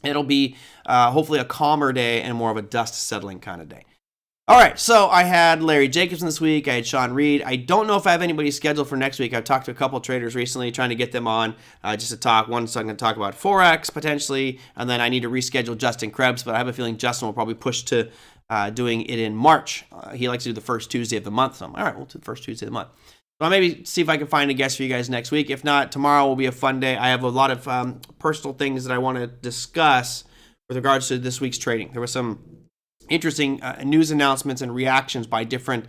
A: It'll be hopefully a calmer day and more of a dust settling kind of day. All right, so I had Larry Jacobson this week. I had Sean Reed. I don't know if I have anybody scheduled for next week. I've talked to a couple of traders recently, trying to get them on just to talk. One's going to talk about Forex potentially, and then I need to reschedule Justin Krebs, but I have a feeling Justin will probably push to doing it in March. He likes to do the first Tuesday of the month, so all right, we'll do the first Tuesday of the month. So I'll maybe see if I can find a guest for you guys next week. If not, tomorrow will be a fun day. I have a lot of personal things that I want to discuss with regards to this week's trading. There was some interesting news announcements and reactions by different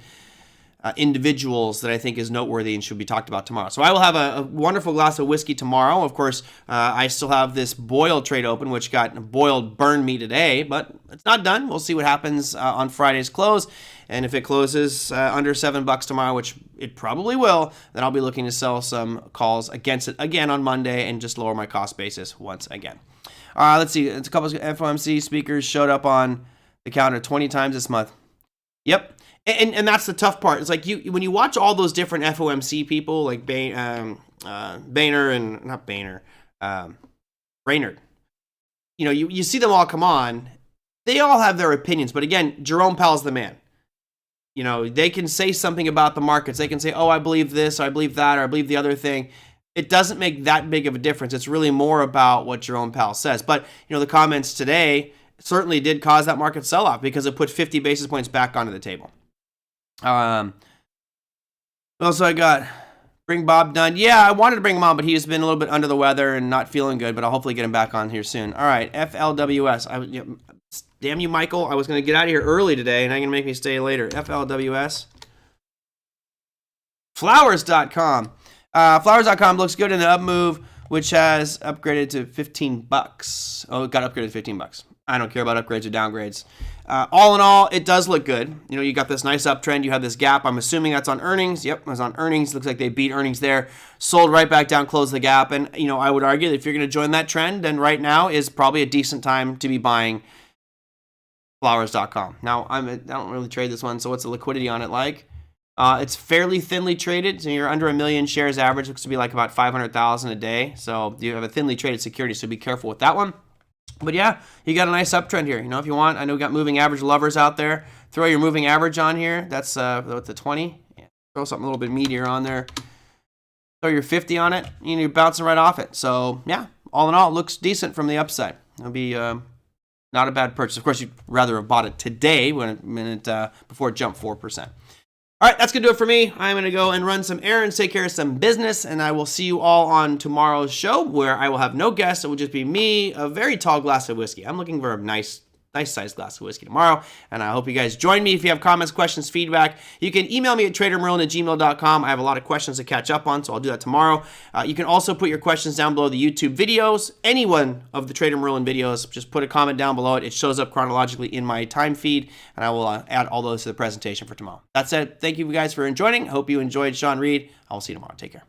A: individuals that I think is noteworthy and should be talked about tomorrow. So I will have a wonderful glass of whiskey tomorrow. Of course, I still have this boiled trade open, which got boiled burned me today, but it's not done. We'll see what happens on Friday's close. And if it closes under $7 tomorrow, which it probably will, then I'll be looking to sell some calls against it again on Monday and just lower my cost basis once again. Let's see. It's a couple of FOMC speakers showed up on the calendar 20 times this month. Yep. And that's the tough part. It's like when you watch all those different FOMC people like Brainerd, you see them all come on. They all have their opinions, but again, Jerome Powell's the man. They can say something about the markets. They can say, oh, I believe this, or I believe that, or I believe the other thing. it doesn't make that big of a difference. It's really more about what Jerome Powell says. But, the comments today certainly did cause that market sell-off because it put 50 basis points back onto the table. Also, I got bring Bob Dunn. Yeah, I wanted to bring him on, but he's been a little bit under the weather and not feeling good, but I'll hopefully get him back on here soon. All right, FLWS. Damn you, Michael. I was going to get out of here early today, and I'm going to make me stay later. FLWS. Flowers.com. Flowers.com looks good in the up move, which has upgraded to $15. Oh, it got upgraded to 15 bucks. I don't care about upgrades or downgrades. All in all, it does look good. You got this nice uptrend. You have this gap. I'm assuming that's on earnings. Yep, it was on earnings. Looks like they beat earnings there. Sold right back down, closed the gap. And, I would argue that if you're going to join that trend, then right now is probably a decent time to be buying Flowers.com. Now, I don't really trade this one, so what's the liquidity on it like? It's fairly thinly traded, so you're under 1 million shares average. Looks to be like about 500,000 a day. So you have a thinly traded security, so be careful with that one. But yeah, you got a nice uptrend here. If you want, I know we got moving average lovers out there. Throw your moving average on here. That's what's the 20. Yeah. Throw something a little bit meatier on there. Throw your 50 on it. You're bouncing right off it. So yeah, all in all, it looks decent from the upside. It'll be not a bad purchase. Of course, you'd rather have bought it today before it jumped 4%. All right, that's going to do it for me. I'm going to go and run some errands, take care of some business, and I will see you all on tomorrow's show where I will have no guests. It will just be me, a very tall glass of whiskey. I'm looking for a nice sized glass of whiskey tomorrow, and I hope you guys join me. If you have comments, questions, feedback, you can email me at TraderMerlin@gmail.com. I have a lot of questions to catch up on, so I'll do that tomorrow. You can also put your questions down below the YouTube videos. Any one of the Trader Merlin videos, just put a comment down below it. It shows up chronologically in my time feed, and I will add all those to the presentation for tomorrow. That's it. Thank you guys for joining. Hope you enjoyed Sean Reed. I will see you tomorrow. Take care.